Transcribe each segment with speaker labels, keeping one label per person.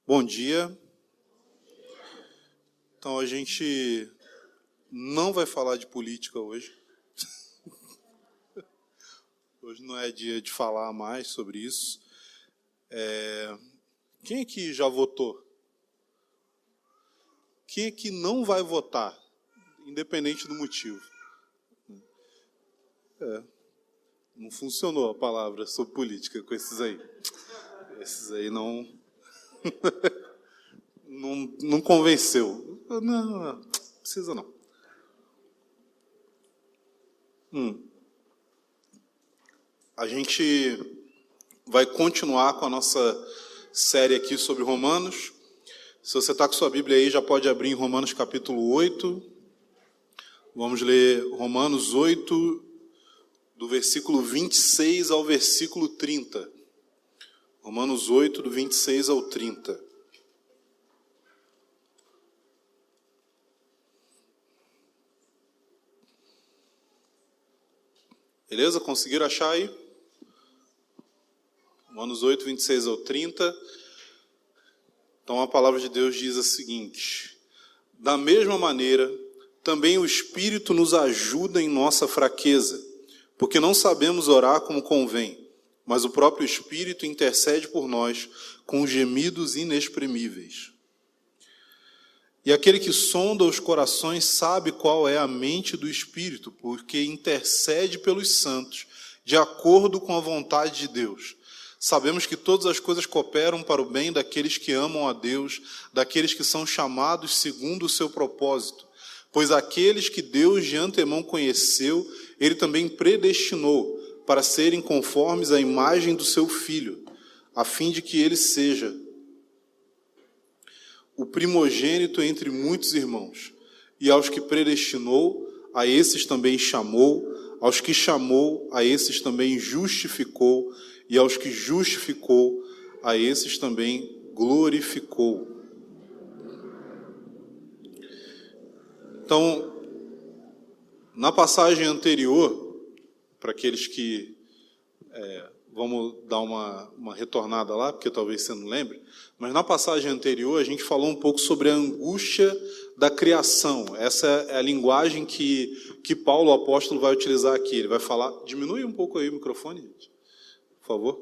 Speaker 1: Bom dia. Então, a gente não vai falar de política hoje. Hoje não é dia de falar mais sobre isso. Quem aqui já votou? Quem aqui não vai votar, independente do motivo? Não funcionou a palavra sobre política com esses aí. Esses aí não... não convenceu. Não precisa não. A gente vai continuar com a nossa série aqui sobre Romanos. Se você está com sua Bíblia aí, já pode abrir em Romanos capítulo 8. Vamos ler Romanos 8, do versículo 26 ao versículo 30. Romanos 8, do 26 ao 30. Beleza? Conseguiram achar aí? Romanos 8, 26 ao 30. Então a palavra de Deus diz o seguinte: da mesma maneira, também o Espírito nos ajuda em nossa fraqueza, porque não sabemos orar como convém, mas o próprio Espírito intercede por nós com gemidos inexprimíveis. E aquele que sonda os corações sabe qual é a mente do Espírito, porque intercede pelos santos, de acordo com a vontade de Deus. Sabemos que todas as coisas cooperam para o bem daqueles que amam a Deus, daqueles que são chamados segundo o seu propósito. Pois aqueles que Deus de antemão conheceu, Ele também predestinou para serem conformes à imagem do seu Filho, a fim de que Ele seja o primogênito entre muitos irmãos. E aos que predestinou, a esses também chamou, aos que chamou, a esses também justificou, e aos que justificou, a esses também glorificou. Então, na passagem anterior, para aqueles que... vamos dar uma retornada lá, porque talvez você não lembre, mas na passagem anterior a gente falou um pouco sobre a angústia da criação. Essa é a linguagem que Paulo, o apóstolo, vai utilizar aqui. Ele vai falar... Diminui um pouco aí o microfone, gente, por favor.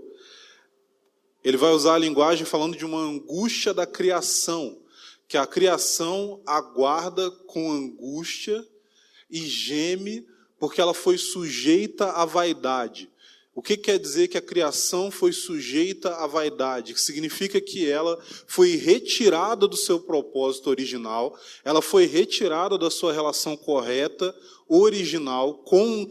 Speaker 1: Ele vai usar a linguagem falando de uma angústia da criação, que a criação aguarda com angústia e geme porque ela foi sujeita à vaidade. O que quer dizer que a criação foi sujeita à vaidade? Que significa que ela foi retirada do seu propósito original, ela foi retirada da sua relação correta, original, com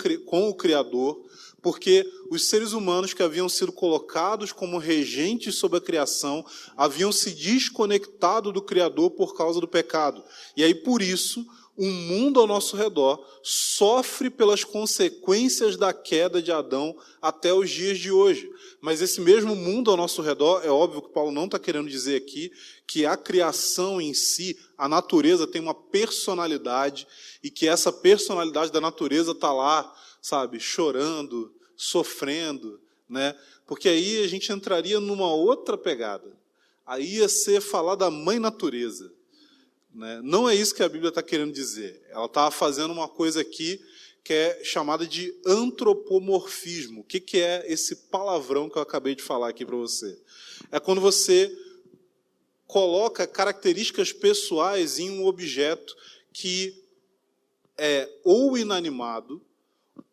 Speaker 1: o Criador, porque os seres humanos que haviam sido colocados como regentes sobre a criação haviam se desconectado do Criador por causa do pecado. E aí, por isso, o mundo ao nosso redor sofre pelas consequências da queda de Adão até os dias de hoje. Mas esse mesmo mundo ao nosso redor, é óbvio que Paulo não está querendo dizer aqui que a criação em si, a natureza tem uma personalidade e que essa personalidade da natureza está lá, sabe, chorando, sofrendo, né? Porque aí a gente entraria numa outra pegada. Aí ia ser falar da mãe natureza. Não é isso que a Bíblia está querendo dizer. Ela está fazendo uma coisa aqui que é chamada de antropomorfismo. O que é esse palavrão que eu acabei de falar aqui para você? É quando você coloca características pessoais em um objeto que é ou inanimado,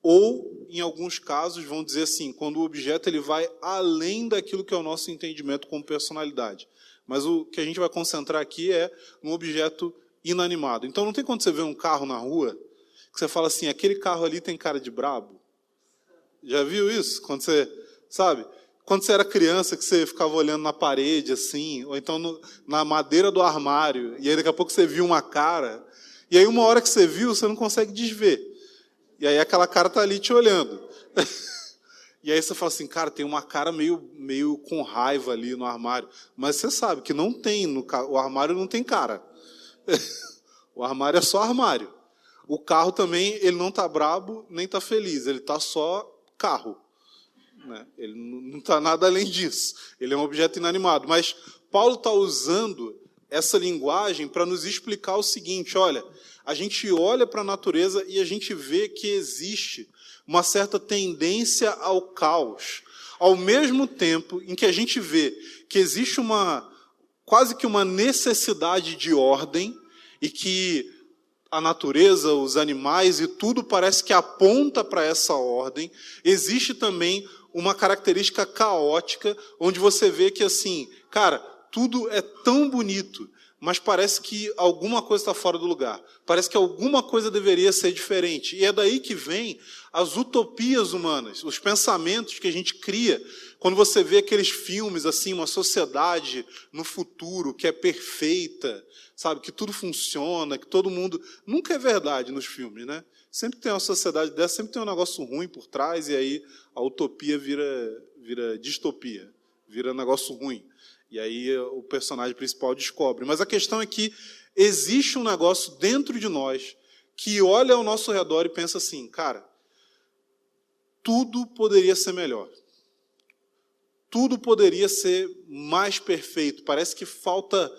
Speaker 1: ou, em alguns casos, vão dizer assim, quando o objeto ele vai além daquilo que é o nosso entendimento como personalidade. Mas o que a gente vai concentrar aqui é um objeto inanimado. Então, não tem quando você vê um carro na rua, que você fala assim, aquele carro ali tem cara de brabo. Já viu isso? Quando você, sabe? Quando você era criança, que você ficava olhando na parede, assim, ou então na madeira do armário, e aí daqui a pouco você viu uma cara, e aí uma hora que você viu, você não consegue desver. E aí aquela cara está ali te olhando. E aí você fala assim, cara, tem uma cara meio com raiva ali no armário. Mas você sabe que não tem, o armário não tem cara. O armário é só armário. O carro também, ele não está brabo, nem está feliz. Ele está só carro. Ele não está nada além disso. Ele é um objeto inanimado. Mas Paulo está usando essa linguagem para nos explicar o seguinte: olha, a gente olha para a natureza e a gente vê que existe uma certa tendência ao caos, ao mesmo tempo em que a gente vê que existe quase que uma necessidade de ordem, e que a natureza, os animais e tudo parece que aponta para essa ordem. Existe também uma característica caótica, onde você vê que, assim, cara, tudo é tão bonito, mas parece que alguma coisa está fora do lugar. Parece que alguma coisa deveria ser diferente. E é daí que vem as utopias humanas, os pensamentos que a gente cria quando você vê aqueles filmes, assim, uma sociedade no futuro que é perfeita, sabe, que tudo funciona, que todo mundo... Nunca é verdade nos filmes, né? Sempre tem uma sociedade dessa, sempre tem um negócio ruim por trás, e aí a utopia vira distopia, vira um negócio ruim. E aí o personagem principal descobre. Mas a questão é que existe um negócio dentro de nós que olha ao nosso redor e pensa assim: cara, tudo poderia ser melhor. Tudo poderia ser mais perfeito. Parece que falta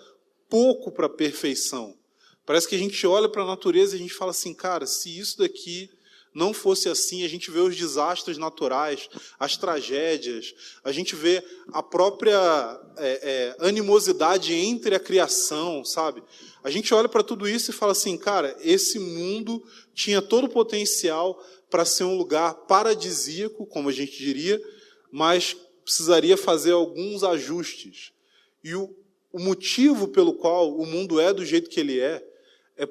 Speaker 1: pouco para a perfeição. Parece que a gente olha para a natureza e a gente fala assim: cara, se isso daqui não fosse assim, a gente vê os desastres naturais, as tragédias, a gente vê a própria animosidade entre a criação, sabe? A gente olha para tudo isso e fala assim: cara, esse mundo tinha todo o potencial para ser um lugar paradisíaco, como a gente diria, mas precisaria fazer alguns ajustes. E o motivo pelo qual o mundo é do jeito que ele é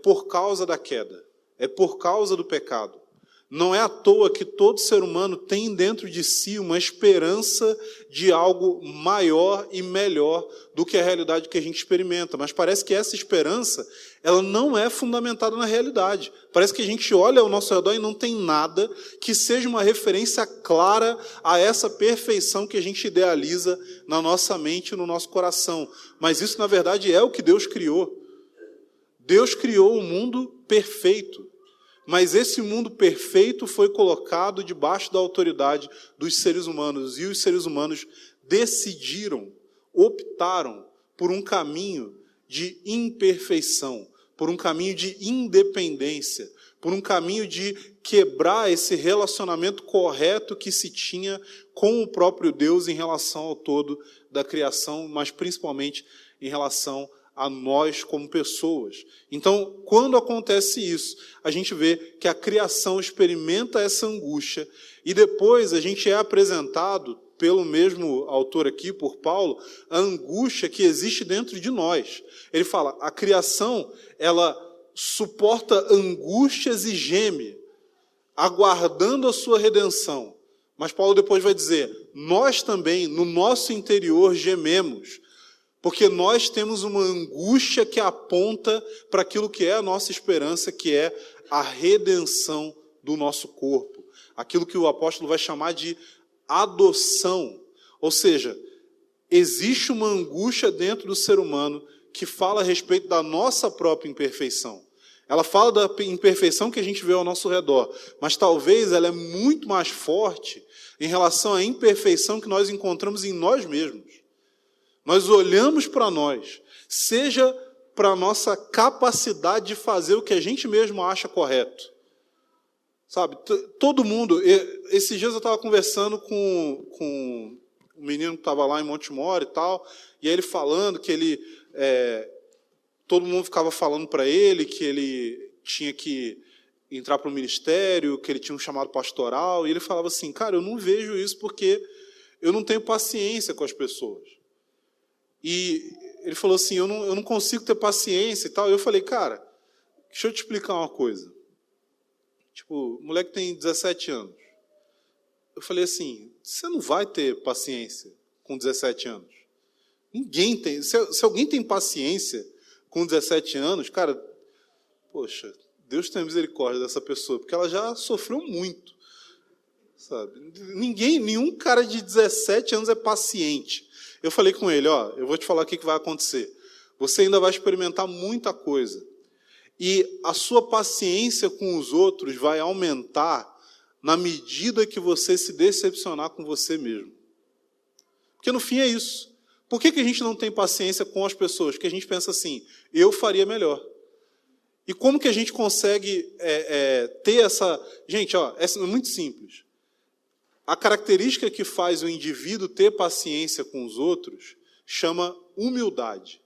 Speaker 1: por causa da queda, é por causa do pecado. Não é à toa que todo ser humano tem dentro de si uma esperança de algo maior e melhor do que a realidade que a gente experimenta. Mas parece que essa esperança, ela não é fundamentada na realidade. Parece que a gente olha ao nosso redor e não tem nada que seja uma referência clara a essa perfeição que a gente idealiza na nossa mente e no nosso coração. Mas isso, na verdade, é o que Deus criou. Deus criou um mundo perfeito. Mas esse mundo perfeito foi colocado debaixo da autoridade dos seres humanos. E os seres humanos decidiram, optaram por um caminho de imperfeição, por um caminho de independência, por um caminho de quebrar esse relacionamento correto que se tinha com o próprio Deus em relação ao todo da criação, mas principalmente em relação a nós como pessoas. Então, quando acontece isso, a gente vê que a criação experimenta essa angústia e depois a gente é apresentado, pelo mesmo autor aqui, por Paulo, a angústia que existe dentro de nós. Ele fala: a criação, ela suporta angústias e geme, aguardando a sua redenção. Mas Paulo depois vai dizer: nós também, no nosso interior, gememos, porque nós temos uma angústia que aponta para aquilo que é a nossa esperança, que é a redenção do nosso corpo. Aquilo que o apóstolo vai chamar de adoção. Ou seja, existe uma angústia dentro do ser humano que fala a respeito da nossa própria imperfeição. Ela fala da imperfeição que a gente vê ao nosso redor, mas talvez ela é muito mais forte em relação à imperfeição que nós encontramos em nós mesmos. Nós olhamos para nós, seja para a nossa capacidade de fazer o que a gente mesmo acha correto. Sabe, todo mundo... Esses dias eu estava conversando com um menino que estava lá em Montemor e tal, e aí ele falando que ele... todo mundo ficava falando para ele que ele tinha que entrar para o ministério, que ele tinha um chamado pastoral, e ele falava assim: cara, eu não vejo isso porque eu não tenho paciência com as pessoas. E ele falou assim: eu não consigo ter paciência e tal. E eu falei: cara, deixa eu te explicar uma coisa. Tipo, o moleque tem 17 anos. Eu falei assim: você não vai ter paciência com 17 anos. Ninguém tem. Se alguém tem paciência com 17 anos, cara, poxa, Deus tem misericórdia dessa pessoa, porque ela já sofreu muito. Sabe? Nenhum cara de 17 anos é paciente. Eu falei com ele: ó, eu vou te falar o que vai acontecer. Você ainda vai experimentar muita coisa. E a sua paciência com os outros vai aumentar na medida que você se decepcionar com você mesmo. Porque no fim é isso. Por que a gente não tem paciência com as pessoas? Porque a gente pensa assim, eu faria melhor. E como que a gente consegue ter essa... Gente, é muito simples. A característica que faz o indivíduo ter paciência com os outros chama humildade.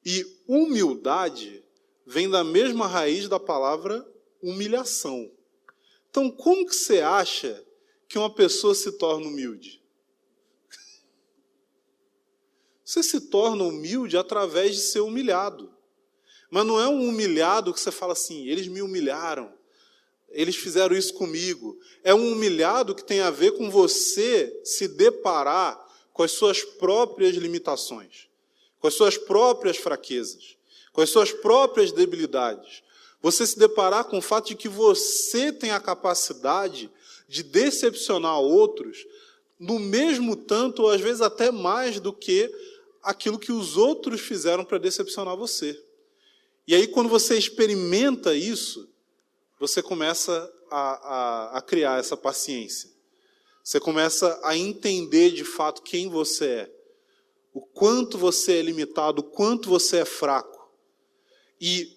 Speaker 1: E humildade vem da mesma raiz da palavra humilhação. Então, como que você acha que uma pessoa se torna humilde? Você se torna humilde através de ser humilhado. Mas não é um humilhado que você fala assim, eles me humilharam, eles fizeram isso comigo. É um humilhado que tem a ver com você se deparar com as suas próprias limitações, com as suas próprias fraquezas, com as suas próprias debilidades. Você se deparar com o fato de que você tem a capacidade de decepcionar outros no mesmo tanto, ou às vezes até mais do que aquilo que os outros fizeram para decepcionar você. E aí, quando você experimenta isso, você começa a criar essa paciência. Você começa a entender de fato quem você é, o quanto você é limitado, o quanto você é fraco. E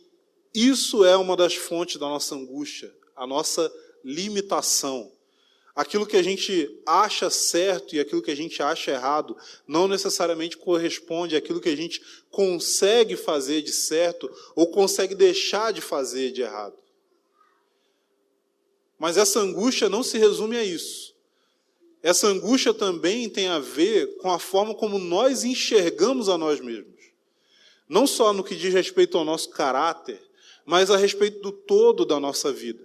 Speaker 1: isso é uma das fontes da nossa angústia, a nossa limitação. Aquilo que a gente acha certo e aquilo que a gente acha errado não necessariamente corresponde àquilo que a gente consegue fazer de certo ou consegue deixar de fazer de errado. Mas essa angústia não se resume a isso. Essa angústia também tem a ver com a forma como nós enxergamos a nós mesmos. Não só no que diz respeito ao nosso caráter, mas a respeito do todo da nossa vida.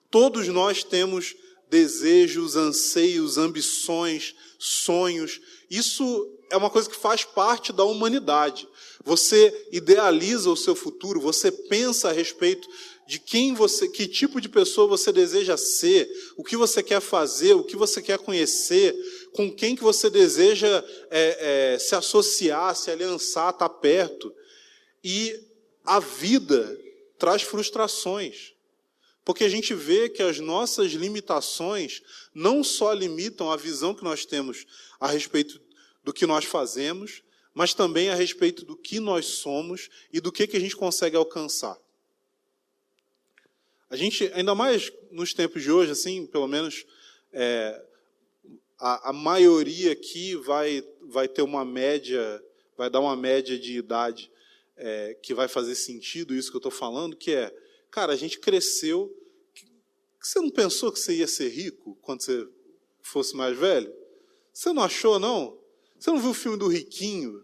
Speaker 1: Todos nós temos desejos, anseios, ambições, sonhos. Isso é uma coisa que faz parte da humanidade. Você idealiza o seu futuro, você pensa a respeito de que tipo de pessoa você deseja ser, o que você quer fazer, o que você quer conhecer, com quem que você deseja se associar, se aliançar, estar perto. E a vida traz frustrações. Porque a gente vê que as nossas limitações não só limitam a visão que nós temos a respeito do que nós fazemos, mas também a respeito do que nós somos e do que a gente consegue alcançar. A gente, ainda mais nos tempos de hoje, assim, pelo menos a maioria aqui vai ter uma média, vai dar uma média de idade que vai fazer sentido isso que eu estou falando, que é, cara, a gente cresceu. Você não pensou que você ia ser rico quando você fosse mais velho? Você não achou, não? Você não viu o filme do Riquinho?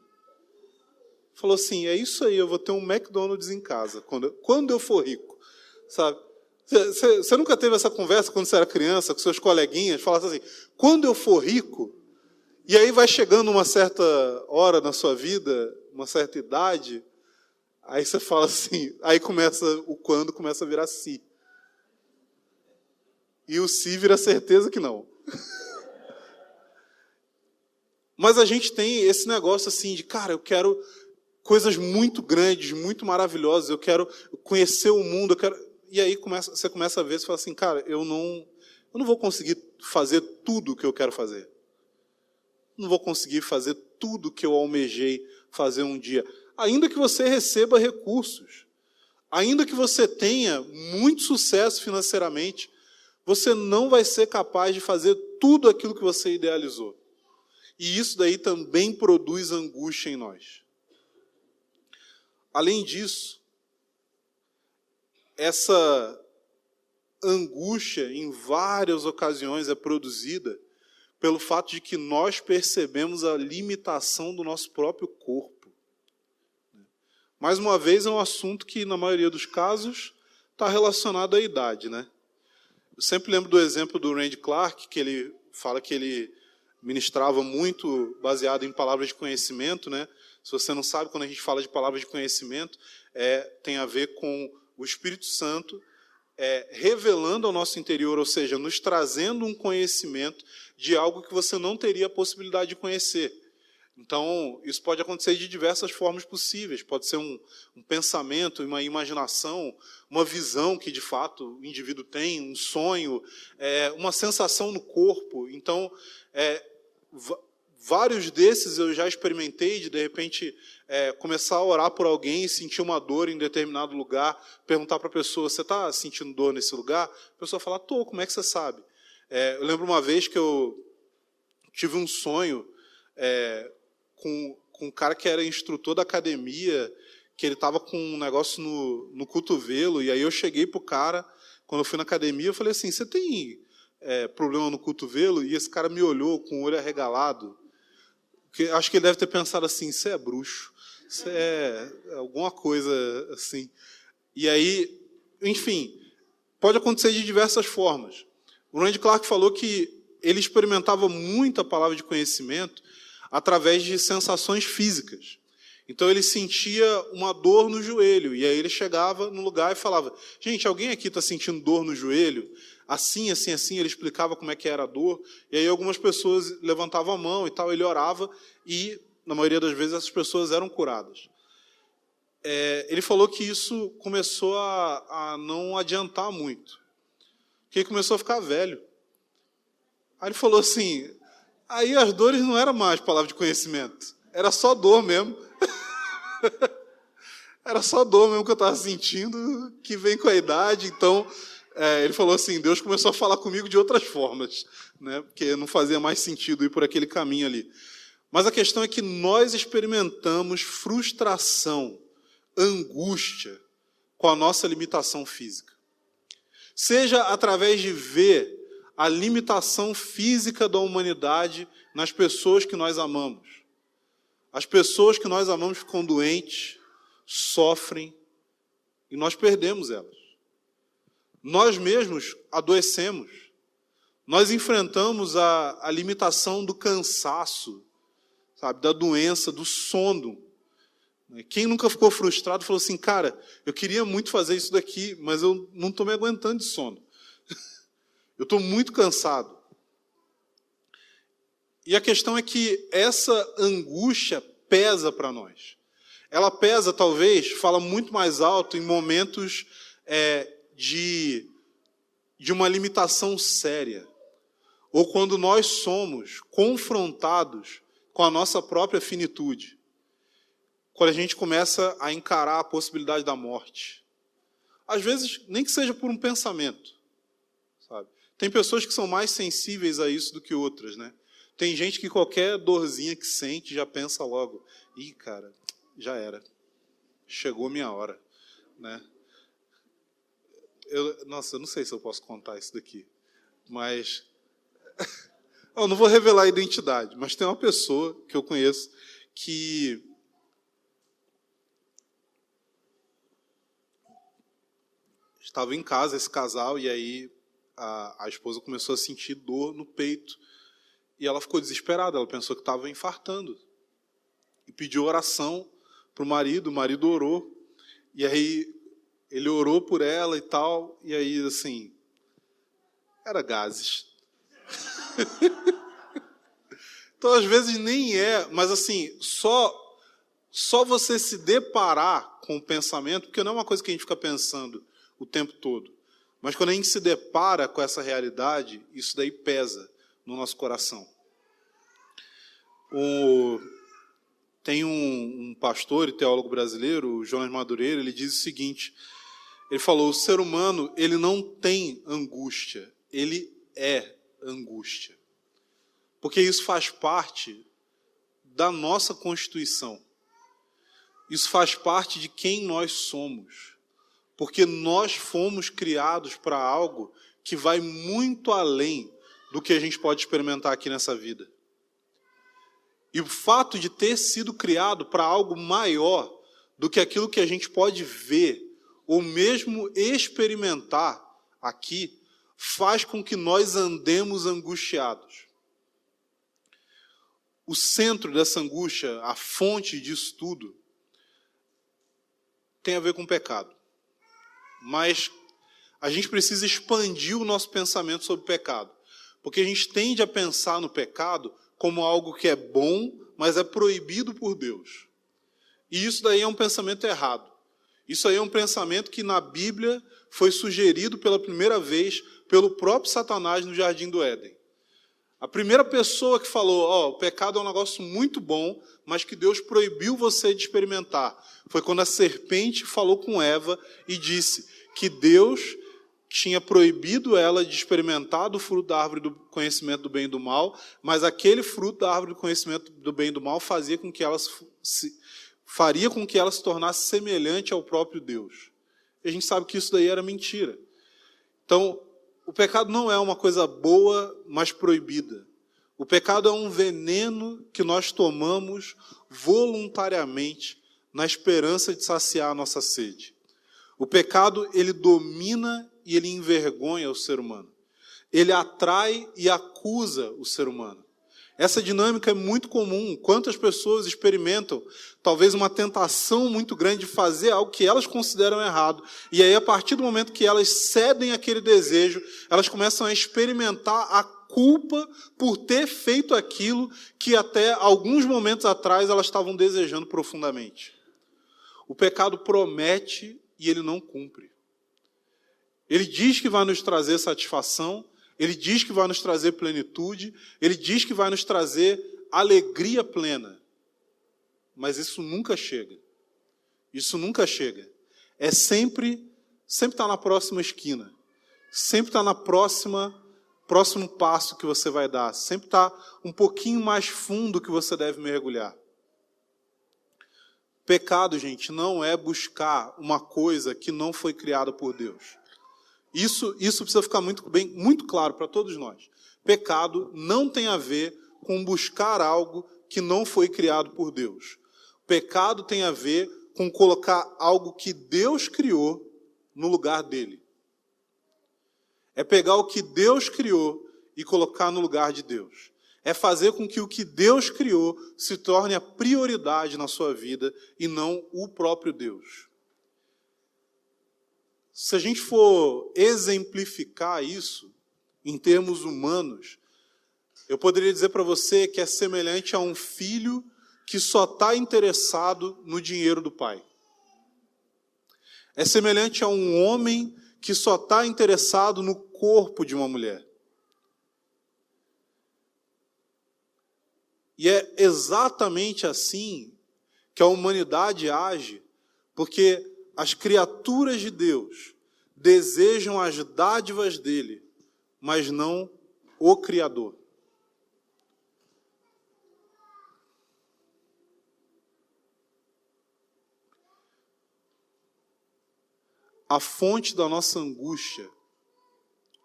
Speaker 1: Falou assim, é isso aí, eu vou ter um McDonald's em casa, quando eu for rico. Sabe? Você nunca teve essa conversa quando você era criança, com seus coleguinhas, falasse assim, quando eu for rico, e aí vai chegando uma certa hora na sua vida, uma certa idade, aí você fala assim, aí o quando começa a virar si. E o si vira certeza que não. Mas a gente tem esse negócio assim de, cara, eu quero coisas muito grandes, muito maravilhosas, eu quero conhecer o mundo, eu quero... E aí você começa a ver, você fala assim, cara, eu não vou conseguir fazer tudo o que eu quero fazer. Não vou conseguir fazer tudo o que eu almejei fazer um dia. Ainda que você receba recursos, ainda que você tenha muito sucesso financeiramente, você não vai ser capaz de fazer tudo aquilo que você idealizou. E isso daí também produz angústia em nós. Além disso, essa angústia, em várias ocasiões, é produzida pelo fato de que nós percebemos a limitação do nosso próprio corpo. Mais uma vez, é um assunto que, na maioria dos casos, está relacionado à idade, né? Eu sempre lembro do exemplo do Randy Clark, que ele fala que ele ministrava muito baseado em palavras de conhecimento, né? Se você não sabe, quando a gente fala de palavras de conhecimento, tem a ver com o Espírito Santo revelando ao nosso interior, ou seja, nos trazendo um conhecimento de algo que você não teria a possibilidade de conhecer. Então, isso pode acontecer de diversas formas possíveis. Pode ser um pensamento, uma imaginação, uma visão que, de fato, o indivíduo tem, um sonho, uma sensação no corpo. Então, Vários desses eu já experimentei de repente, começar a orar por alguém e sentir uma dor em determinado lugar, perguntar para a pessoa, você está sentindo dor nesse lugar? A pessoa fala, estou, como é que você sabe? Eu lembro uma vez que eu tive um sonho com um cara que era instrutor da academia, que ele estava com um negócio no cotovelo, e aí eu cheguei para o cara, quando eu fui na academia, eu falei assim, você tem problema no cotovelo? E esse cara me olhou com o olho arregalado, que acho que ele deve ter pensado assim, você é bruxo, você é alguma coisa assim. E aí, enfim, pode acontecer de diversas formas. O Randy Clark falou que ele experimentava muita palavra de conhecimento através de sensações físicas. Então ele sentia uma dor no joelho, e aí ele chegava no lugar e falava, gente, alguém aqui está sentindo dor no joelho? Assim, assim, assim, ele explicava como é que era a dor, e aí algumas pessoas levantavam a mão e tal, ele orava, e na maioria das vezes essas pessoas eram curadas. Ele falou que isso começou a não adiantar muito, que ele começou a ficar velho. Aí ele falou assim, aí as dores não eram mais palavra de conhecimento, era só dor mesmo. Era só dor mesmo que eu estava sentindo, que vem com a idade. Então, ele falou assim, Deus começou a falar comigo de outras formas, né? Porque não fazia mais sentido ir por aquele caminho ali. Mas a questão é que nós experimentamos frustração, angústia com a nossa limitação física. Seja através de ver a limitação física da humanidade nas pessoas que nós amamos. As pessoas que nós amamos ficam doentes, sofrem, e nós perdemos elas. Nós mesmos adoecemos. Nós enfrentamos a limitação do cansaço, sabe, da doença, do sono. Quem nunca ficou frustrado falou assim, cara, eu queria muito fazer isso daqui, mas eu não estou me aguentando de sono. Eu estou muito cansado. E a questão é que essa angústia pesa para nós. Ela pesa, talvez, fala muito mais alto em momentos de uma limitação séria. Ou quando nós somos confrontados com a nossa própria finitude. Quando a gente começa a encarar a possibilidade da morte. Às vezes, nem que seja por um pensamento. Sabe? Tem pessoas que são mais sensíveis a isso do que outras, né? Tem gente que qualquer dorzinha que sente já pensa logo, ih, cara, já era, chegou minha hora, né? Eu não sei se eu posso contar isso daqui, mas eu não vou revelar a identidade, mas tem uma pessoa que eu conheço que estava em casa, esse casal, e aí a esposa começou a sentir dor no peito. E ela ficou desesperada, ela pensou que estava infartando. E pediu oração para o marido orou. E aí ele orou por ela e tal, e aí, assim, era gases. Então, às vezes, nem mas assim, só você se deparar com o pensamento, porque não é uma coisa que a gente fica pensando o tempo todo, mas quando a gente se depara com essa realidade, isso daí pesa no nosso coração. Tem um pastor e teólogo brasileiro, o Jonas Madureira, ele diz o seguinte, ele falou, o ser humano, ele não tem angústia, ele é angústia. Porque isso faz parte da nossa constituição. Isso faz parte de quem nós somos. Porque nós fomos criados para algo que vai muito além do que a gente pode experimentar aqui nessa vida. E o fato de ter sido criado para algo maior do que aquilo que a gente pode ver, ou mesmo experimentar aqui, faz com que nós andemos angustiados. O centro dessa angústia, a fonte disso tudo, tem a ver com o pecado. Mas a gente precisa expandir o nosso pensamento sobre o pecado. Porque a gente tende a pensar no pecado como algo que é bom, mas é proibido por Deus. E isso daí é um pensamento errado. Isso aí é um pensamento que na Bíblia foi sugerido pela primeira vez pelo próprio Satanás no Jardim do Éden. A primeira pessoa que falou, o pecado é um negócio muito bom, mas que Deus proibiu você de experimentar, foi quando a serpente falou com Eva e disse que Deus tinha proibido ela de experimentar do fruto da árvore do conhecimento do bem e do mal, mas aquele fruto da árvore do conhecimento do bem e do mal faria com que ela se tornasse semelhante ao próprio Deus. E a gente sabe que isso daí era mentira. Então, o pecado não é uma coisa boa, mas proibida. O pecado é um veneno que nós tomamos voluntariamente na esperança de saciar a nossa sede. O pecado, ele domina e ele envergonha o ser humano. Ele atrai e acusa o ser humano. Essa dinâmica é muito comum. Quantas pessoas experimentam, talvez, uma tentação muito grande de fazer algo que elas consideram errado. E aí, a partir do momento que elas cedem àquele desejo, elas começam a experimentar a culpa por ter feito aquilo que até alguns momentos atrás elas estavam desejando profundamente. O pecado promete e ele não cumpre. Ele diz que vai nos trazer satisfação, ele diz que vai nos trazer plenitude, ele diz que vai nos trazer alegria plena. Mas isso nunca chega. Isso nunca chega. É sempre está na próxima esquina. Sempre está na próximo passo que você vai dar. Sempre está um pouquinho mais fundo que você deve mergulhar. Pecado, gente, não é buscar uma coisa que não foi criada por Deus. Isso precisa ficar muito claro para todos nós. Pecado não tem a ver com buscar algo que não foi criado por Deus. Pecado tem a ver com colocar algo que Deus criou no lugar dele. É pegar o que Deus criou e colocar no lugar de Deus. É fazer com que o que Deus criou se torne a prioridade na sua vida e não o próprio Deus. Se a gente for exemplificar isso em termos humanos, eu poderia dizer para você que é semelhante a um filho que só está interessado no dinheiro do pai. É semelhante a um homem que só está interessado no corpo de uma mulher. E é exatamente assim que a humanidade age, porque as criaturas de Deus desejam as dádivas dele, mas não o Criador. A fonte da nossa angústia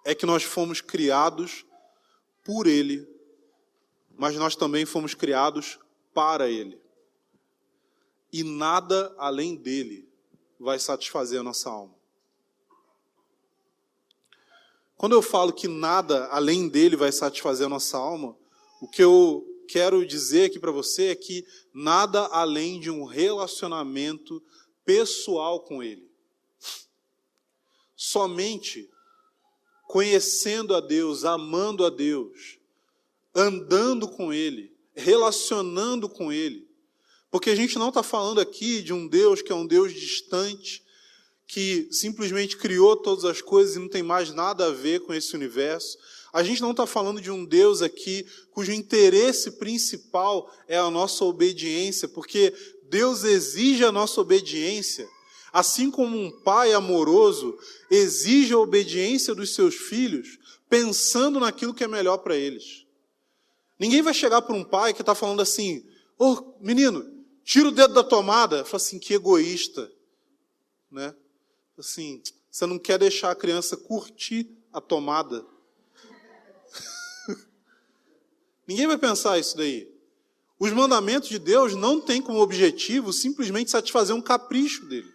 Speaker 1: é que nós fomos criados por ele, mas nós também fomos criados para ele. E nada além dele vai satisfazer a nossa alma. Quando eu falo que nada além dele vai satisfazer a nossa alma, o que eu quero dizer aqui para você é que nada além de um relacionamento pessoal com ele. Somente conhecendo a Deus, amando a Deus, andando com ele, relacionando com ele. Porque a gente não está falando aqui de um Deus que é um Deus distante, que simplesmente criou todas as coisas e não tem mais nada a ver com esse universo. A gente não está falando de um Deus aqui cujo interesse principal é a nossa obediência, porque Deus exige a nossa obediência, assim como um pai amoroso exige a obediência dos seus filhos, pensando naquilo que é melhor para eles. Ninguém vai chegar para um pai que está falando assim, menino, tira o dedo da tomada. Fala assim, que egoísta, né? Assim, você não quer deixar a criança curtir a tomada. Ninguém vai pensar isso daí. Os mandamentos de Deus não têm como objetivo simplesmente satisfazer um capricho dele.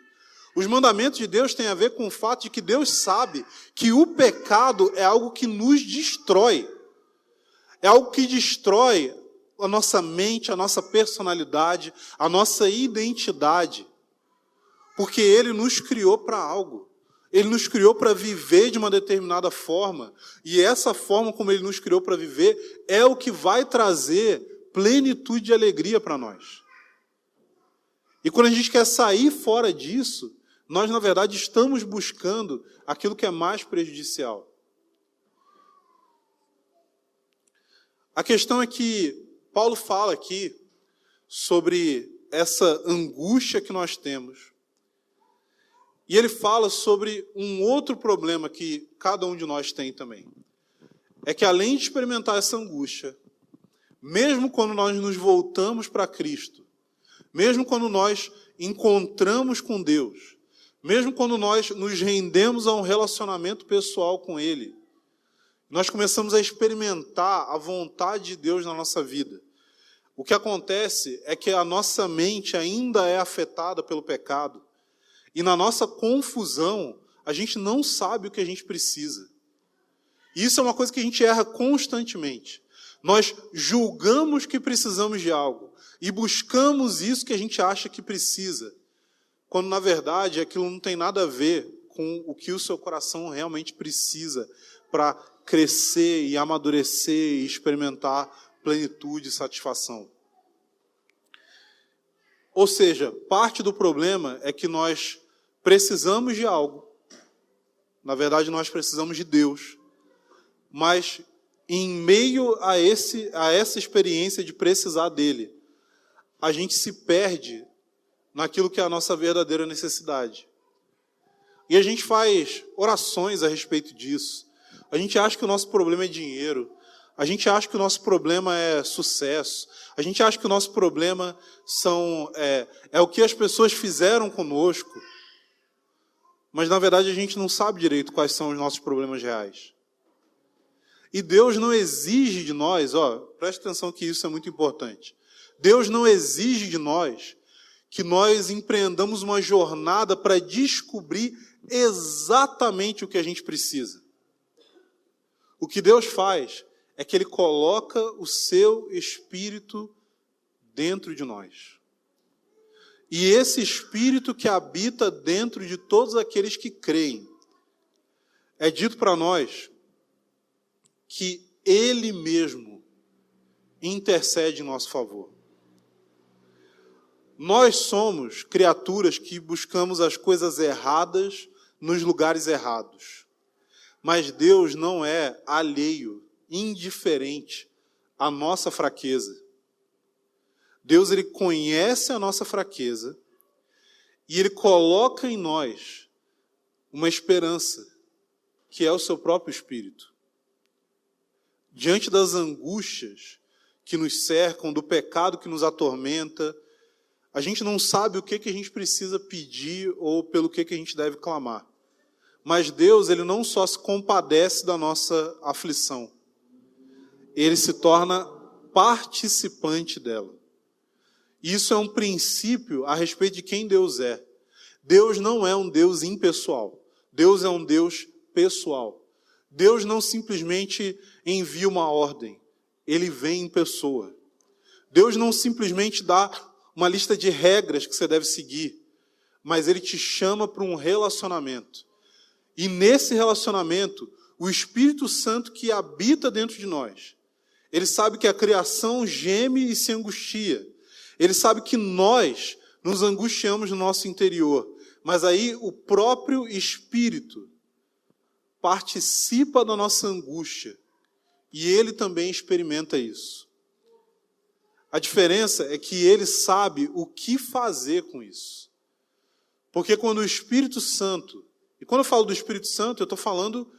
Speaker 1: Os mandamentos de Deus têm a ver com o fato de que Deus sabe que o pecado é algo que nos destrói. É algo que destrói a nossa mente, a nossa personalidade, a nossa identidade. Porque Ele nos criou para algo. Ele nos criou para viver de uma determinada forma. E essa forma como Ele nos criou para viver é o que vai trazer plenitude e alegria para nós. E quando a gente quer sair fora disso, nós, na verdade, estamos buscando aquilo que é mais prejudicial. A questão é que Paulo fala aqui sobre essa angústia que nós temos. E ele fala sobre um outro problema que cada um de nós tem também. É que além de experimentar essa angústia, mesmo quando nós nos voltamos para Cristo, mesmo quando nós encontramos com Deus, mesmo quando nós nos rendemos a um relacionamento pessoal com Ele, nós começamos a experimentar a vontade de Deus na nossa vida. O que acontece é que a nossa mente ainda é afetada pelo pecado. E na nossa confusão, a gente não sabe o que a gente precisa. E isso é uma coisa que a gente erra constantemente. Nós julgamos que precisamos de algo e buscamos isso que a gente acha que precisa, quando na verdade aquilo não tem nada a ver com o que o seu coração realmente precisa para crescer e amadurecer e experimentar plenitude e satisfação. Ou seja, parte do problema é que nós precisamos de algo. Na verdade, nós precisamos de Deus. Mas, em meio a essa experiência de precisar dele, a gente se perde naquilo que é a nossa verdadeira necessidade. E a gente faz orações a respeito disso. A gente acha que o nosso problema é dinheiro. A gente acha que o nosso problema é sucesso. A gente acha que o nosso problema é o que as pessoas fizeram conosco. Mas, na verdade, a gente não sabe direito quais são os nossos problemas reais. E Deus não exige de nós, preste atenção que isso é muito importante. Deus não exige de nós que nós empreendamos uma jornada para descobrir exatamente o que a gente precisa. O que Deus faz é que Ele coloca o seu Espírito dentro de nós. E esse Espírito que habita dentro de todos aqueles que creem, é dito para nós que Ele mesmo intercede em nosso favor. Nós somos criaturas que buscamos as coisas erradas nos lugares errados. Mas Deus não é alheio, indiferente à nossa fraqueza. Deus, Ele conhece a nossa fraqueza e Ele coloca em nós uma esperança, que é o seu próprio Espírito. Diante das angústias que nos cercam, do pecado que nos atormenta, a gente não sabe o que a gente precisa pedir ou pelo que a gente deve clamar. Mas Deus, Ele não só se compadece da nossa aflição, Ele se torna participante dela. Isso é um princípio a respeito de quem Deus é. Deus não é um Deus impessoal. Deus é um Deus pessoal. Deus não simplesmente envia uma ordem. Ele vem em pessoa. Deus não simplesmente dá uma lista de regras que você deve seguir, mas Ele te chama para um relacionamento. E nesse relacionamento, o Espírito Santo que habita dentro de nós, Ele sabe que a criação geme e se angustia. Ele sabe que nós nos angustiamos no nosso interior, mas aí o próprio Espírito participa da nossa angústia e Ele também experimenta isso. A diferença é que Ele sabe o que fazer com isso. Porque quando o Espírito Santo, e quando eu falo do Espírito Santo, eu estou falando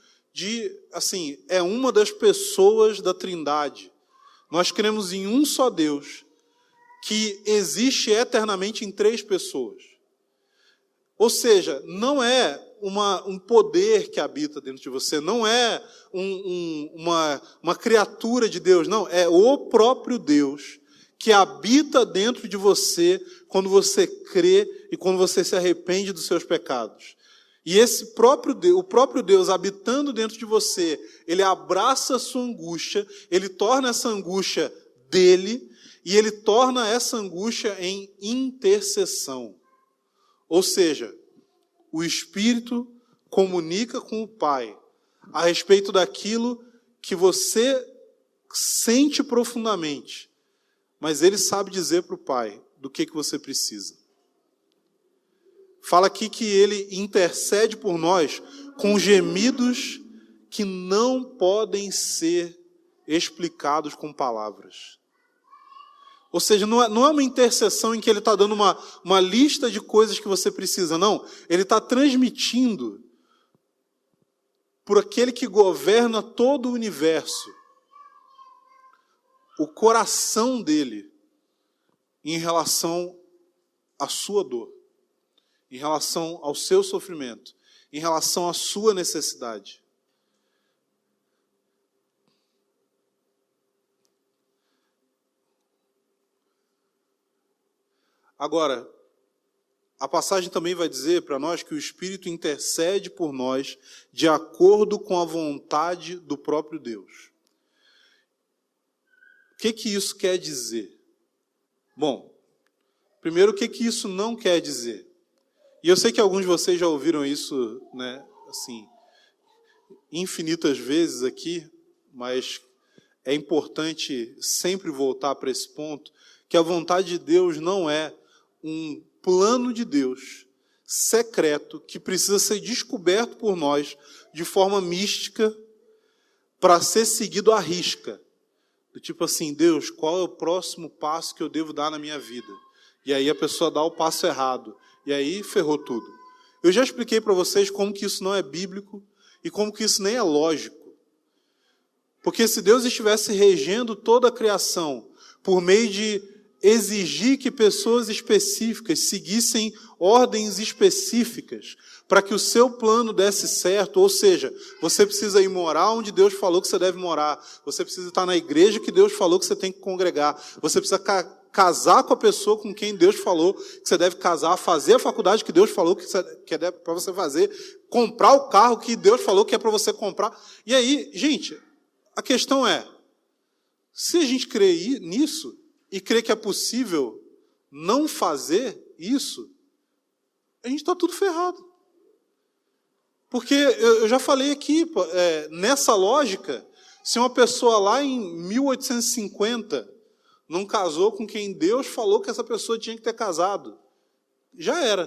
Speaker 1: é uma das pessoas da Trindade. Nós cremos em um só Deus, que existe eternamente em 3 pessoas. Ou seja, não é um poder que habita dentro de você, não é uma criatura de Deus, não, é o próprio Deus que habita dentro de você quando você crê e quando você se arrepende dos seus pecados. E o próprio Deus habitando dentro de você, Ele abraça a sua angústia, Ele torna essa angústia dele, e Ele torna essa angústia em intercessão. Ou seja, o Espírito comunica com o Pai a respeito daquilo que você sente profundamente, mas Ele sabe dizer para o Pai do que você precisa. Fala aqui que Ele intercede por nós com gemidos que não podem ser explicados com palavras. Ou seja, não é uma intercessão em que ele está dando uma lista de coisas que você precisa, não. Ele está transmitindo por aquele que governa todo o universo o coração dele em relação à sua dor, em relação ao seu sofrimento, em relação à sua necessidade. Agora, a passagem também vai dizer para nós que o Espírito intercede por nós de acordo com a vontade do próprio Deus. O que isso quer dizer? Bom, primeiro, o que isso não quer dizer? E eu sei que alguns de vocês já ouviram isso, né, assim, infinitas vezes aqui, mas é importante sempre voltar para esse ponto, que a vontade de Deus não é um plano de Deus secreto que precisa ser descoberto por nós de forma mística para ser seguido à risca. Do tipo assim, Deus, qual é o próximo passo que eu devo dar na minha vida? E aí a pessoa dá o passo errado. E aí ferrou tudo. Eu já expliquei para vocês como que isso não é bíblico e como que isso nem é lógico. Porque se Deus estivesse regendo toda a criação por meio de exigir que pessoas específicas seguissem ordens específicas para que o seu plano desse certo, ou seja, você precisa ir morar onde Deus falou que você deve morar, você precisa estar na igreja que Deus falou que você tem que congregar, você precisa casar com a pessoa com quem Deus falou que você deve casar, fazer a faculdade que Deus falou que é para você fazer, comprar o carro que Deus falou que é para você comprar. E aí, gente, a questão é, se a gente crê nisso, e crê que é possível não fazer isso, a gente está tudo ferrado. Porque eu já falei aqui, nessa lógica, se uma pessoa lá em 1850 não casou com quem Deus falou que essa pessoa tinha que ter casado, já era.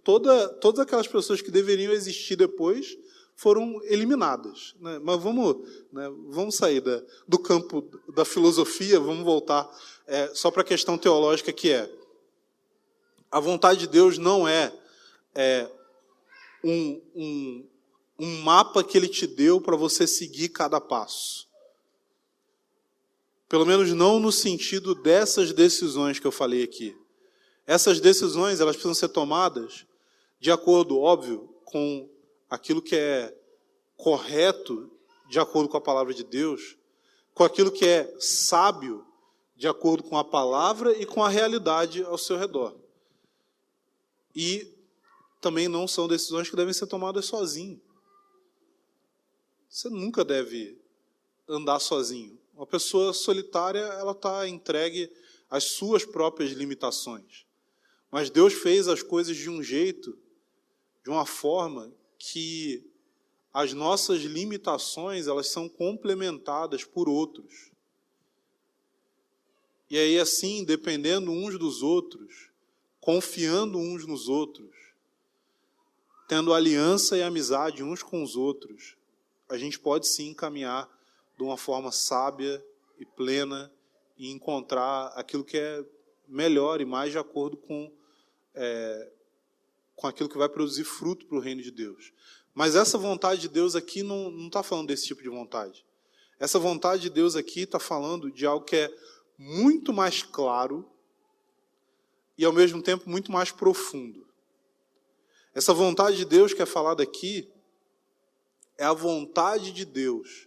Speaker 1: Todas aquelas pessoas que deveriam existir depois foram eliminadas. Né? Mas vamos sair do campo da filosofia, vamos voltar só para a questão teológica, que é a vontade de Deus não é um mapa que Ele te deu para você seguir cada passo. Pelo menos não no sentido dessas decisões que eu falei aqui. Essas decisões, elas precisam ser tomadas de acordo, óbvio, com aquilo que é correto, de acordo com a palavra de Deus, com aquilo que é sábio, de acordo com a palavra e com a realidade ao seu redor. E também não são decisões que devem ser tomadas sozinho. Você nunca deve andar sozinho. Uma pessoa solitária, ela está entregue às suas próprias limitações. Mas Deus fez as coisas de um jeito, de uma forma que as nossas limitações, elas são complementadas por outros. E aí, assim, dependendo uns dos outros, confiando uns nos outros, tendo aliança e amizade uns com os outros, a gente pode sim caminhar de uma forma sábia e plena e encontrar aquilo que é melhor e mais de acordo com aquilo que vai produzir fruto para o reino de Deus. Mas essa vontade de Deus aqui não está falando desse tipo de vontade. Essa vontade de Deus aqui está falando de algo que é muito mais claro e, ao mesmo tempo, muito mais profundo. Essa vontade de Deus que é falada aqui é a vontade de Deus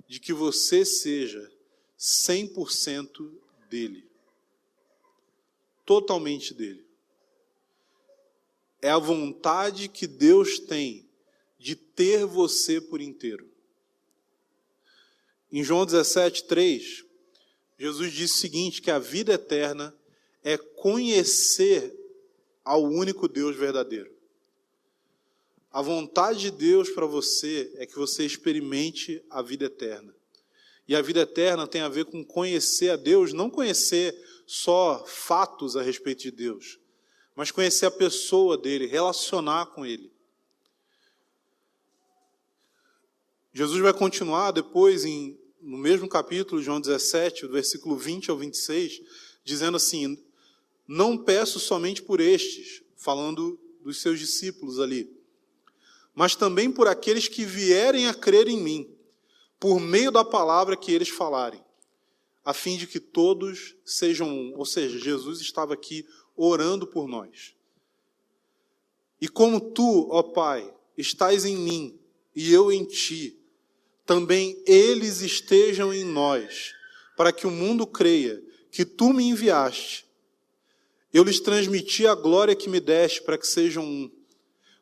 Speaker 1: de que você seja 100% dele. Totalmente dele. É a vontade que Deus tem de ter você por inteiro. Em João 17:3, Jesus disse o seguinte, que a vida eterna é conhecer ao único Deus verdadeiro. A vontade de Deus para você é que você experimente a vida eterna. E a vida eterna tem a ver com conhecer a Deus, não conhecer só fatos a respeito de Deus, mas conhecer a pessoa dele, relacionar com ele. Jesus vai continuar depois em no mesmo capítulo, João 17, do versículo 20 ao 26, dizendo assim: não peço somente por estes, falando dos seus discípulos ali, mas também por aqueles que vierem a crer em mim, por meio da palavra que eles falarem, a fim de que todos sejam um. Ou seja, Jesus estava aqui orando por nós. E como tu, ó Pai, estás em mim e eu em ti, também eles estejam em nós, para que o mundo creia que tu me enviaste. Eu lhes transmiti a glória que me deste, para que sejam um,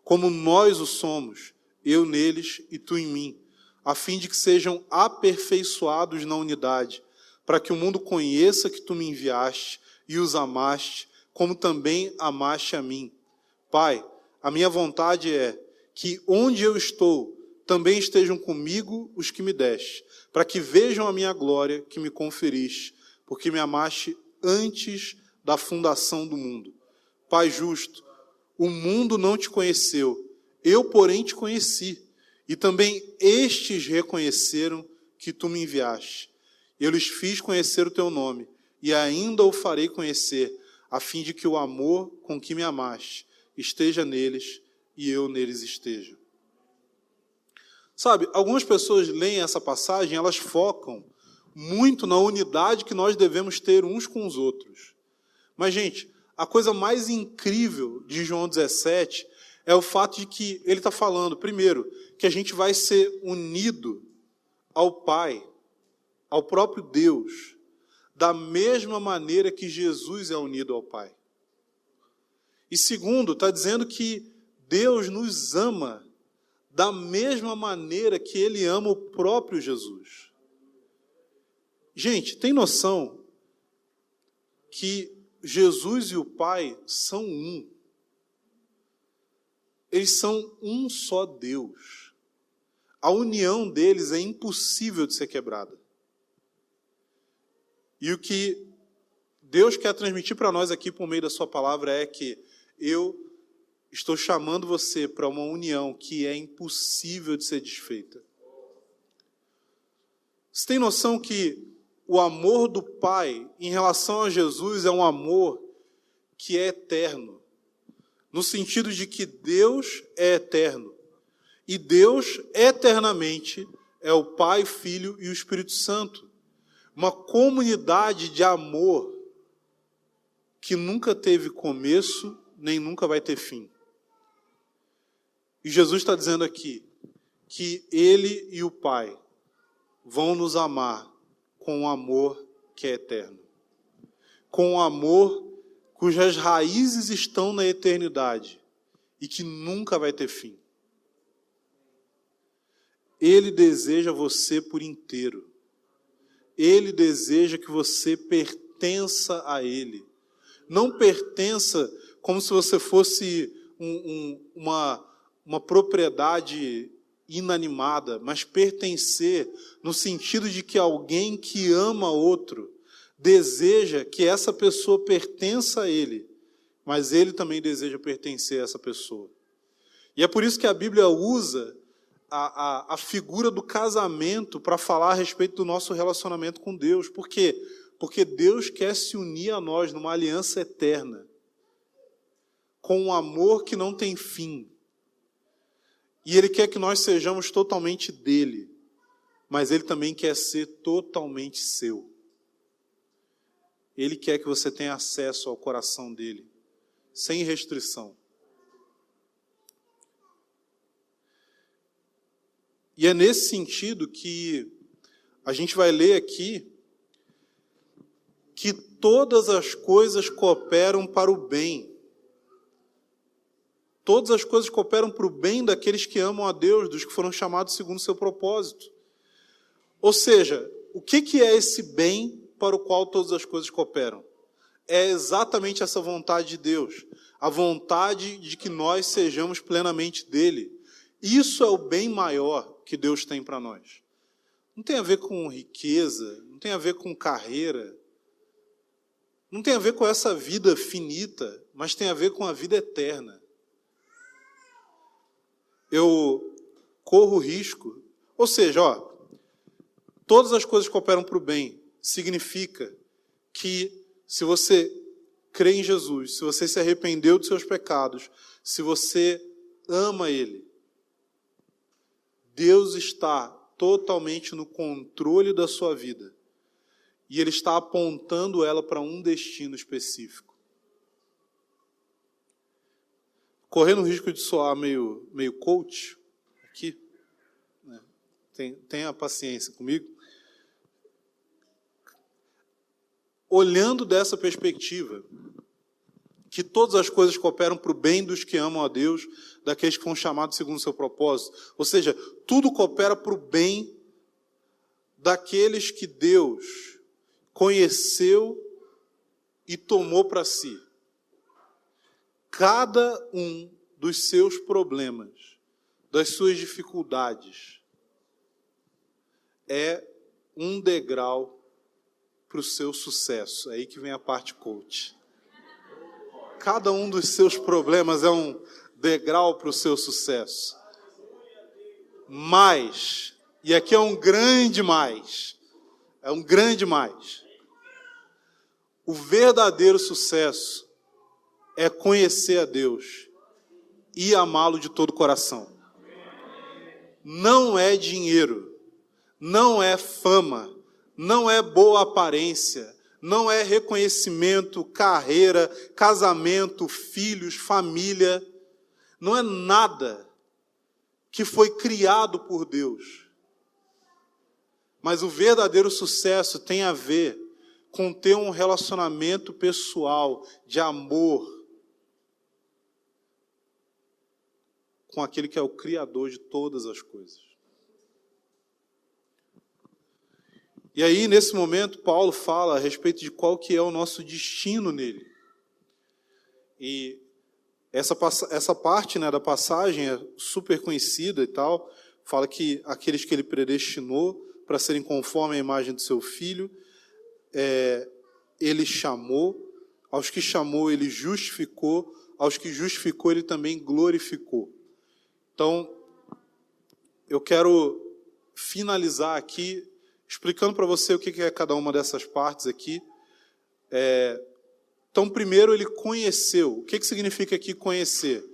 Speaker 1: como nós o somos, eu neles e tu em mim, a fim de que sejam aperfeiçoados na unidade, para que o mundo conheça que tu me enviaste e os amaste, como também amaste a mim. Pai, a minha vontade é que onde eu estou, também estejam comigo os que me deste, para que vejam a minha glória que me conferiste, porque me amaste antes da fundação do mundo. Pai justo, o mundo não te conheceu, eu, porém, te conheci, e também estes reconheceram que tu me enviaste. Eu lhes fiz conhecer o teu nome, e ainda o farei conhecer, a fim de que o amor com que me amaste esteja neles e eu neles esteja. Sabe, algumas pessoas leem essa passagem, elas focam muito na unidade que nós devemos ter uns com os outros. Mas, gente, a coisa mais incrível de João 17 é o fato de que ele está falando, primeiro, que a gente vai ser unido ao Pai, ao próprio Deus, da mesma maneira que Jesus é unido ao Pai. E segundo, está dizendo que Deus nos ama da mesma maneira que Ele ama o próprio Jesus. Gente, tem noção que Jesus e o Pai são um? Eles são um só Deus. A união deles é impossível de ser quebrada. E o que Deus quer transmitir para nós aqui por meio da sua palavra é que eu estou chamando você para uma união que é impossível de ser desfeita. Você tem noção que o amor do Pai em relação a Jesus é um amor que é eterno, no sentido de que Deus é eterno, e Deus eternamente é o Pai, Filho e o Espírito Santo, uma comunidade de amor que nunca teve começo, nem nunca vai ter fim. E Jesus está dizendo aqui que Ele e o Pai vão nos amar com um amor que é eterno, com um amor cujas raízes estão na eternidade e que nunca vai ter fim. Ele deseja você por inteiro. Ele deseja que você pertença a Ele. Não pertença como se você fosse uma propriedade inanimada, mas pertencer no sentido de que alguém que ama outro deseja que essa pessoa pertença a ele, mas ele também deseja pertencer a essa pessoa. E é por isso que a Bíblia usa a figura do casamento para falar a respeito do nosso relacionamento com Deus. Por quê? Porque Deus quer se unir a nós numa aliança eterna, com um amor que não tem fim. E Ele quer que nós sejamos totalmente dele, mas Ele também quer ser totalmente seu. Ele quer que você tenha acesso ao coração dele, sem restrição. E é nesse sentido que a gente vai ler aqui que todas as coisas cooperam para o bem. Todas as coisas cooperam para o bem daqueles que amam a Deus, dos que foram chamados segundo o seu propósito. Ou seja, o que é esse bem para o qual todas as coisas cooperam? É exatamente essa vontade de Deus, a vontade de que nós sejamos plenamente dele. Isso é o bem maior que Deus tem para nós. Não tem a ver com riqueza, não tem a ver com carreira, não tem a ver com essa vida finita, mas tem a ver com a vida eterna. Eu corro risco, ou seja, todas as coisas cooperam para o bem significa que se você crê em Jesus, se você se arrependeu dos seus pecados, se você ama Ele, Deus está totalmente no controle da sua vida. E Ele está apontando ela para um destino específico. Correndo o risco de soar meio coach, aqui, né? Tenha paciência comigo. Olhando dessa perspectiva, que todas as coisas cooperam para o bem dos que amam a Deus, daqueles que foram chamados segundo o seu propósito. Ou seja, tudo coopera para o bem daqueles que Deus conheceu e tomou para si. Cada um dos seus problemas, das suas dificuldades, é um degrau para o seu sucesso. É aí que vem a parte coach. Cada um dos seus problemas é um degrau para o seu sucesso. Mas, e aqui é um grande mais, o verdadeiro sucesso é conhecer a Deus e amá-lo de todo o coração. Não é dinheiro, não é fama, não é boa aparência, não é reconhecimento, carreira, casamento, filhos, família. Não é nada que foi criado por Deus. Mas o verdadeiro sucesso tem a ver com ter um relacionamento pessoal de amor com aquele que é o Criador de todas as coisas. E aí, nesse momento, Paulo fala a respeito de qual que é o nosso destino nele. E essa parte, né, da passagem é super conhecida e tal, fala que aqueles que ele predestinou para serem conforme a imagem do seu Filho, ele chamou, aos que chamou ele justificou, aos que justificou ele também glorificou. Então, eu quero finalizar aqui explicando para você o que é cada uma dessas partes aqui. Então, primeiro ele conheceu. O que significa aqui conhecer?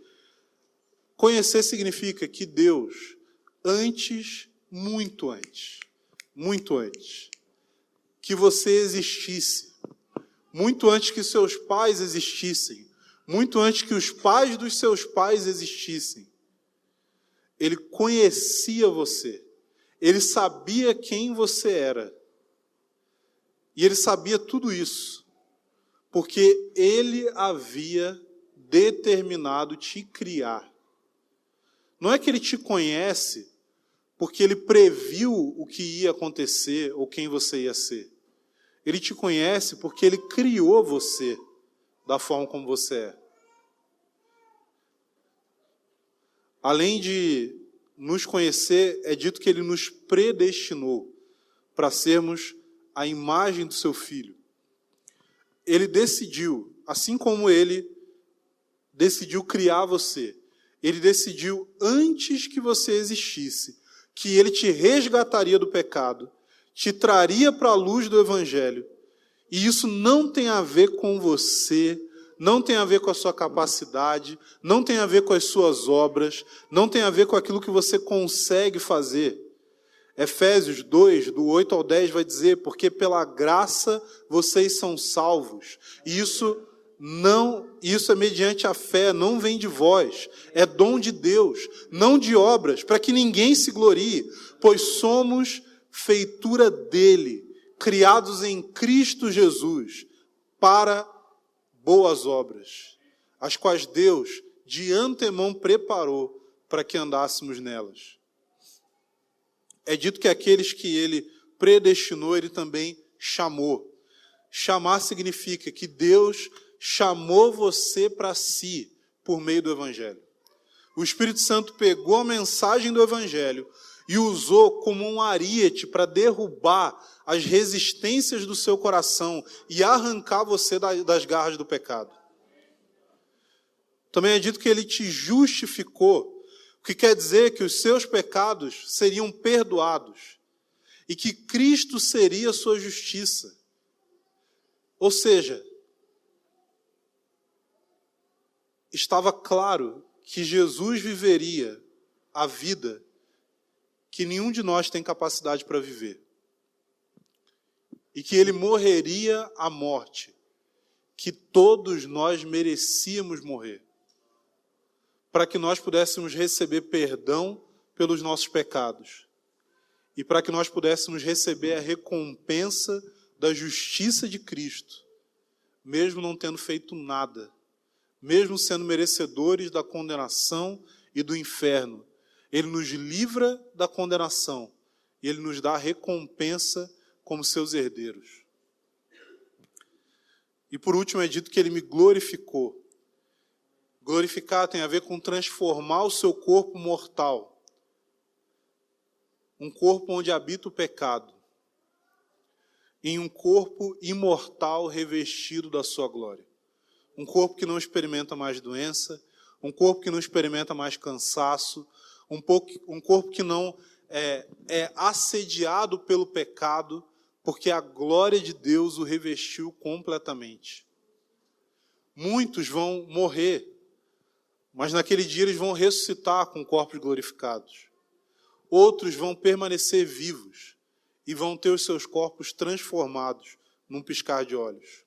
Speaker 1: Conhecer significa que Deus, muito antes, que você existisse, muito antes que seus pais existissem, muito antes que os pais dos seus pais existissem, Ele conhecia você. Ele sabia quem você era. E Ele sabia tudo isso, porque Ele havia determinado te criar. Não é que Ele te conhece porque Ele previu o que ia acontecer ou quem você ia ser. Ele te conhece porque Ele criou você da forma como você é. Além de nos conhecer, é dito que Ele nos predestinou para sermos a imagem do seu Filho. Ele decidiu, assim como Ele decidiu criar você, Ele decidiu antes que você existisse, que Ele te resgataria do pecado, te traria para a luz do Evangelho. E isso não tem a ver com você, não tem a ver com a sua capacidade, não tem a ver com as suas obras, não tem a ver com aquilo que você consegue fazer. Efésios 2, do 8 ao 10, vai dizer, porque pela graça vocês são salvos. E isso é mediante a fé, não vem de vós, é dom de Deus, não de obras, para que ninguém se glorie, pois somos feitura dele, criados em Cristo Jesus, para boas obras, as quais Deus de antemão preparou para que andássemos nelas. É dito que aqueles que Ele predestinou, Ele também chamou. Chamar significa que Deus chamou você para si por meio do Evangelho. O Espírito Santo pegou a mensagem do Evangelho e usou como um ariete para derrubar as resistências do seu coração e arrancar você das garras do pecado. Também é dito que Ele te justificou, o que quer dizer que os seus pecados seriam perdoados. e que Cristo seria a sua justiça. Ou seja, estava claro que Jesus viveria a vida que nenhum de nós tem capacidade para viver. E que ele morreria a morte que todos nós merecíamos morrer, para que nós pudéssemos receber perdão pelos nossos pecados e para que nós pudéssemos receber a recompensa da justiça de Cristo, mesmo não tendo feito nada, mesmo sendo merecedores da condenação e do inferno. Ele nos livra da condenação e ele nos dá a recompensa como seus herdeiros. E por último é dito que ele me glorificou. Glorificar tem a ver com transformar o seu corpo mortal, um corpo onde habita o pecado, em um corpo imortal revestido da sua glória. Um corpo que não experimenta mais doença, um corpo que não experimenta mais cansaço, um corpo que não é assediado pelo pecado, porque a glória de Deus o revestiu completamente. Muitos vão morrer, mas naquele dia eles vão ressuscitar com corpos glorificados. Outros vão permanecer vivos e vão ter os seus corpos transformados num piscar de olhos.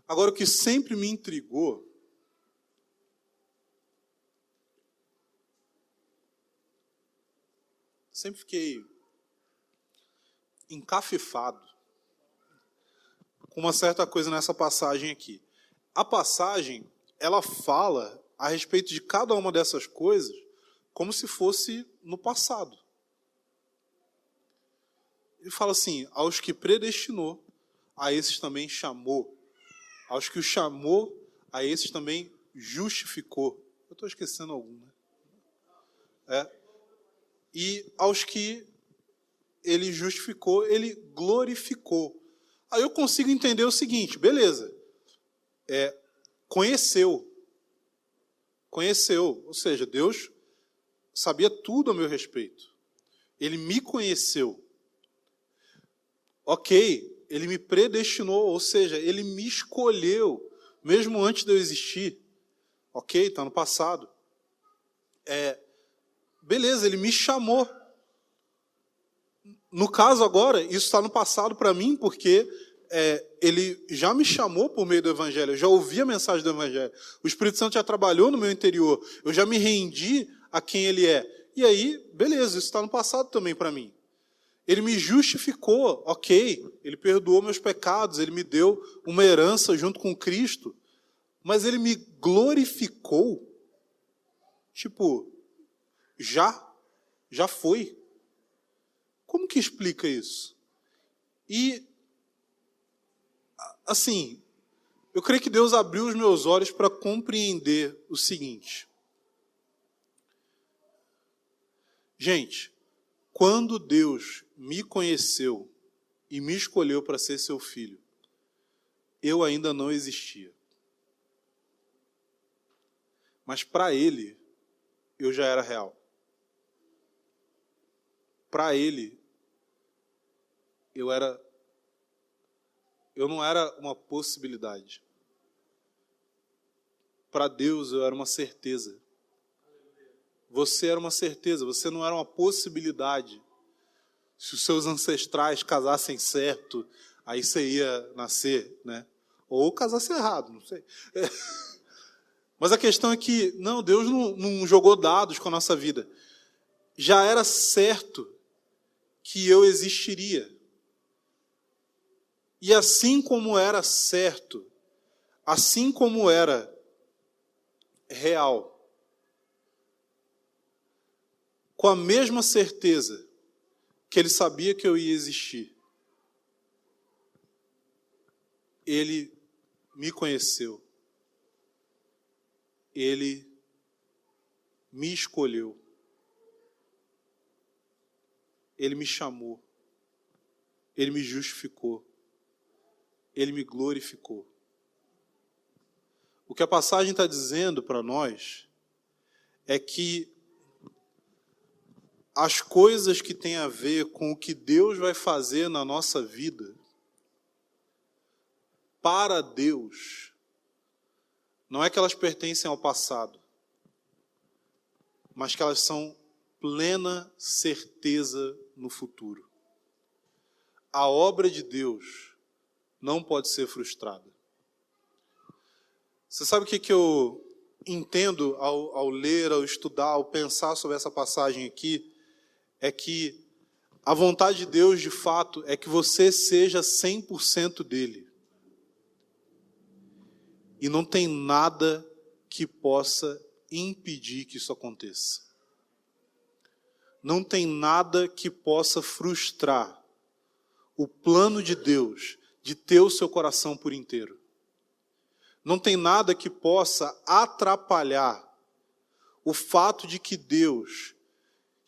Speaker 1: Agora, o que sempre me intrigou sempre fiquei encafifado com uma certa coisa nessa passagem aqui. A passagem, ela fala a respeito de cada uma dessas coisas como se fosse no passado. Ele fala assim, aos que predestinou, a esses também chamou. Aos que o chamou, a esses também justificou. Eu estou esquecendo algum, né? E aos que ele justificou, ele glorificou. Aí eu consigo entender o seguinte, beleza. Conheceu, ou seja, Deus sabia tudo a meu respeito. Ele me conheceu. Ok, ele me predestinou, ou seja, ele me escolheu, mesmo antes de eu existir. Ok, está no passado. Beleza, ele me chamou. No caso agora, isso está no passado para mim, porque ele já me chamou por meio do Evangelho, eu já ouvi a mensagem do Evangelho. O Espírito Santo já trabalhou no meu interior, eu já me rendi a quem ele é. E aí, beleza, isso está no passado também para mim. Ele me justificou, ok, ele perdoou meus pecados, ele me deu uma herança junto com Cristo, mas ele me glorificou. Tipo, já foi. Como que explica isso? E, assim, eu creio que Deus abriu os meus olhos para compreender o seguinte. Gente, quando Deus me conheceu e me escolheu para ser seu filho, eu ainda não existia. Mas para Ele, eu já era real. Para Ele, eu não era uma possibilidade. Para Deus, eu era uma certeza. Você era uma certeza, você não era uma possibilidade. Se os seus ancestrais casassem certo, aí você ia nascer, né? Ou casasse errado, não sei. Mas a questão é que, não, Deus não jogou dados com a nossa vida. Já era certo que eu existiria. E assim como era certo, assim como era real, com a mesma certeza que ele sabia que eu ia existir, ele me conheceu, ele me escolheu, ele me chamou, ele me justificou, ele me glorificou. O que a passagem está dizendo para nós é que as coisas que têm a ver com o que Deus vai fazer na nossa vida, para Deus, não é que elas pertencem ao passado, mas que elas são plena certeza no futuro. A obra de Deus não pode ser frustrada. Você sabe o que eu entendo ao ler, ao estudar, ao pensar sobre essa passagem aqui? É que a vontade de Deus, de fato, é que você seja 100% dele. E não tem nada que possa impedir que isso aconteça. Não tem nada que possa frustrar o plano de Deus de ter o seu coração por inteiro. Não tem nada que possa atrapalhar o fato de que Deus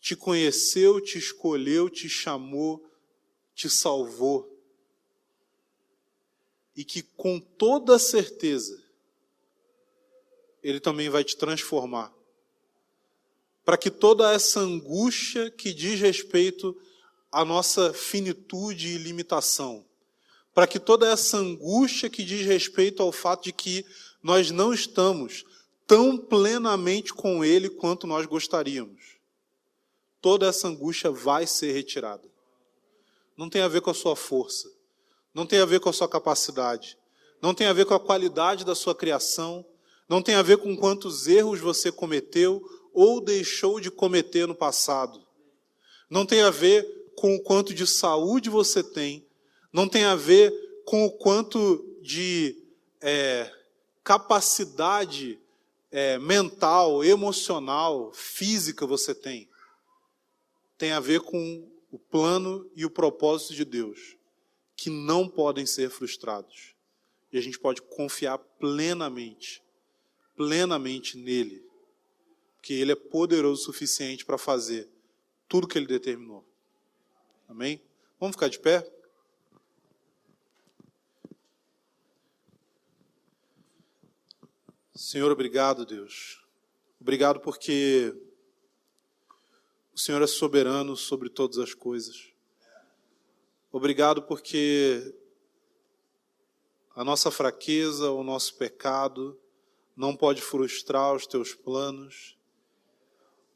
Speaker 1: te conheceu, te escolheu, te chamou, te salvou. E que com toda certeza Ele também vai te transformar. Para que toda essa angústia que diz respeito à nossa finitude e limitação, para que toda essa angústia que diz respeito ao fato de que nós não estamos tão plenamente com Ele quanto nós gostaríamos, toda essa angústia vai ser retirada. Não tem a ver com a sua força, não tem a ver com a sua capacidade, não tem a ver com a qualidade da sua criação, não tem a ver com quantos erros você cometeu ou deixou de cometer no passado. Não tem a ver com o quanto de saúde você tem, não tem a ver com o quanto de capacidade mental, emocional, física você tem. Tem a ver com o plano e o propósito de Deus, que não podem ser frustrados. E a gente pode confiar plenamente nele, porque Ele é poderoso o suficiente para fazer tudo o que Ele determinou. Amém? Vamos ficar de pé? Senhor, obrigado, Deus. Obrigado porque o Senhor é soberano sobre todas as coisas. Obrigado porque a nossa fraqueza, o nosso pecado não pode frustrar os teus planos.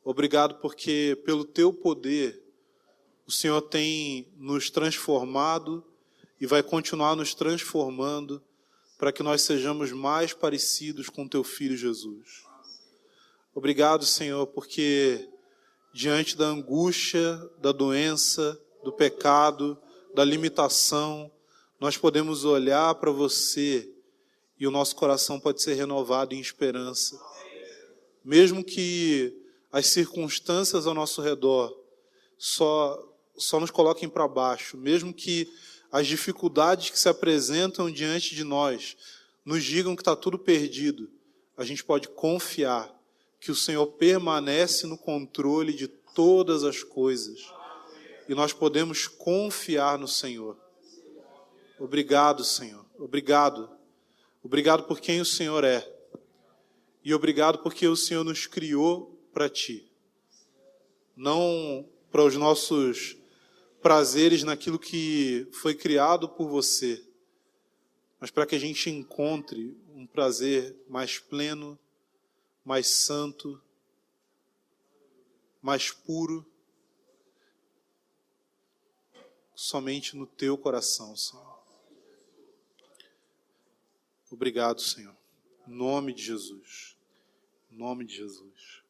Speaker 1: Obrigado porque pelo teu poder o Senhor tem nos transformado e vai continuar nos transformando para que nós sejamos mais parecidos com teu Filho Jesus. Obrigado, Senhor, porque diante da angústia, da doença, do pecado, da limitação, nós podemos olhar para você e o nosso coração pode ser renovado em esperança. Mesmo que as circunstâncias ao nosso redor só nos coloquem para baixo, mesmo que as dificuldades que se apresentam diante de nós nos digam que está tudo perdido, a gente pode confiar que o Senhor permanece no controle de todas as coisas. E nós podemos confiar no Senhor. Obrigado, Senhor. Obrigado. Obrigado por quem o Senhor é. E obrigado porque o Senhor nos criou para Ti. Não para os nossos prazeres naquilo que foi criado por você, mas para que a gente encontre um prazer mais pleno, mais santo, mais puro, somente no teu coração, Senhor. Obrigado, Senhor. Em nome de Jesus. Em nome de Jesus.